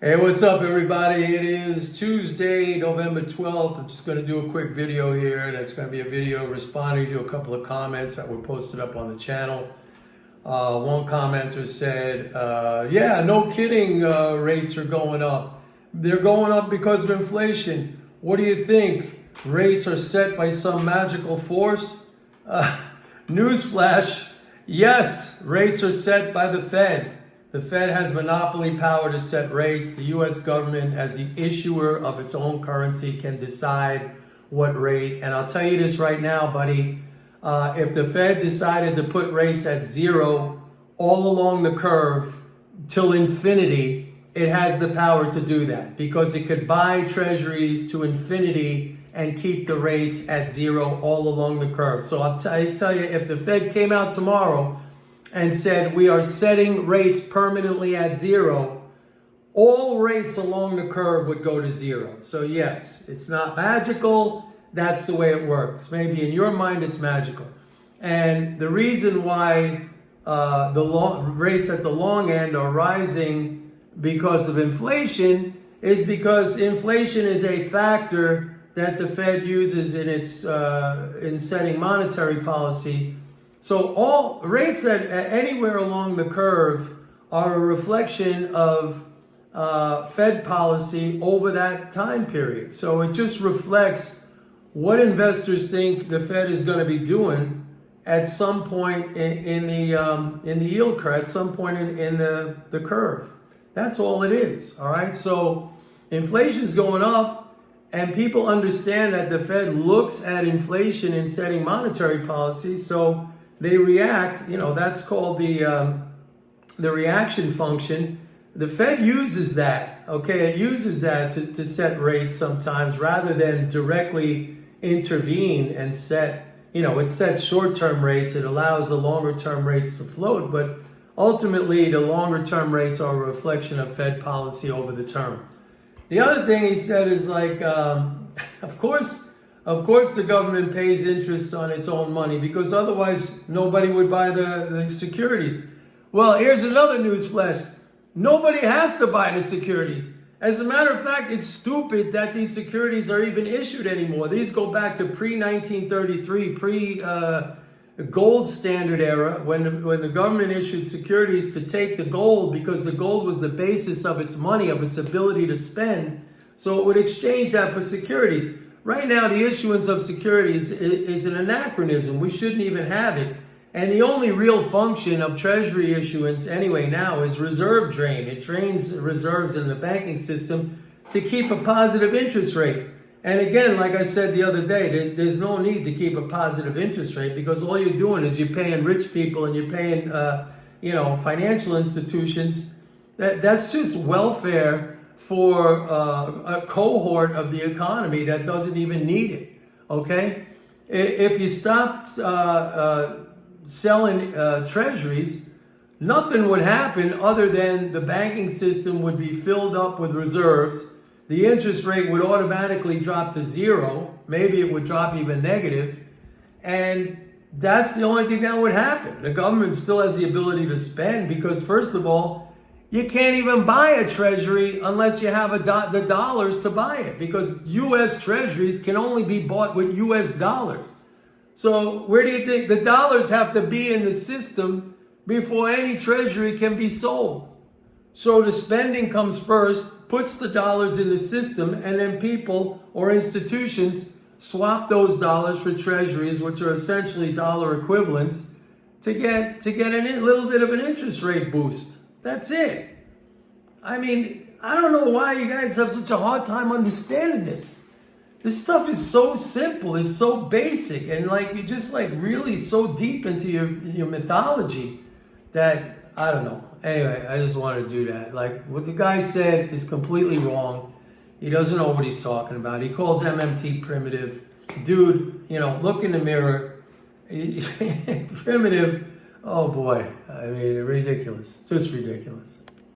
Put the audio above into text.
Hey, what's up, everybody? It is Tuesday, November 12th. I'm just going to do a quick video here. That's going to be a video responding to a couple of comments that were posted up on the channel. One commenter said, yeah, no kidding, rates are going up. They're going up because of inflation. What do you think? Rates are set by some magical force? Newsflash, yes, rates are set by the Fed. The Fed has monopoly power to set rates. The U.S. government, as the issuer of its own currency, can decide what rate. And I'll tell you this right now, buddy. If the Fed decided to put rates at zero all along the curve till infinity, it has the power to do that because it could buy treasuries to infinity and keep the rates at zero all along the curve. So I'll tell you, if the Fed came out tomorrow and said, we are setting rates permanently at zero, all rates along the curve would go to zero. So yes, it's not magical. That's the way it works. Maybe in your mind it's magical. And the reason why rates at the long end are rising because of inflation is because inflation is a factor that the Fed uses in its in setting monetary policy. So all rates at anywhere along the curve are a reflection of Fed policy over that time period. So it just reflects what investors think the Fed is going to be doing at some point in the yield curve, at some point in the curve. That's all it is. All right. So inflation's going up, and people understand that the Fed looks at inflation in setting monetary policy. So they react, that's called the reaction function. The Fed uses that, okay? It uses that to set rates sometimes rather than directly intervene and set, it sets short-term rates. It allows the longer-term rates to float, but ultimately the longer-term rates are a reflection of Fed policy over the term. The other thing he said is like, of course the government pays interest on its own money because otherwise nobody would buy the securities. Well, here's another news flash. Nobody has to buy the securities. As a matter of fact, it's stupid that these securities are even issued anymore. These go back to pre-1933, pre-gold standard era, when the government issued securities to take the gold because the gold was the basis of its money, of its ability to spend. So it would exchange that for securities. Right now, the issuance of securities is an anachronism. We shouldn't even have it. And the only real function of treasury issuance anyway now is reserve drain. It drains reserves in the banking system to keep a positive interest rate. And again, like I said the other day, there's no need to keep a positive interest rate because all you're doing is you're paying rich people and you're paying, financial institutions. That's just welfare for a cohort of the economy that doesn't even need it, okay? If you stopped selling treasuries, nothing would happen other than the banking system would be filled up with reserves. The interest rate would automatically drop to zero. Maybe it would drop even negative. And that's the only thing that would happen. The government still has the ability to spend because, first of all, you can't even buy a treasury unless you have the dollars to buy it because U.S. treasuries can only be bought with U.S. dollars. So where do you think the dollars have to be in the system before any treasury can be sold? So the spending comes first, puts the dollars in the system, and then people or institutions swap those dollars for treasuries, which are essentially dollar equivalents, to get a little bit of an interest rate boost. That's it. I mean, I don't know why you guys have such a hard time understanding this. This stuff is so simple. It's so basic. And you're just really so deep into your mythology that, I don't know. Anyway, I just wanted to do that. What the guy said is completely wrong. He doesn't know what he's talking about. He calls MMT primitive. Dude, look in the mirror. Primitive. Oh boy. I mean, ridiculous. Just ridiculous.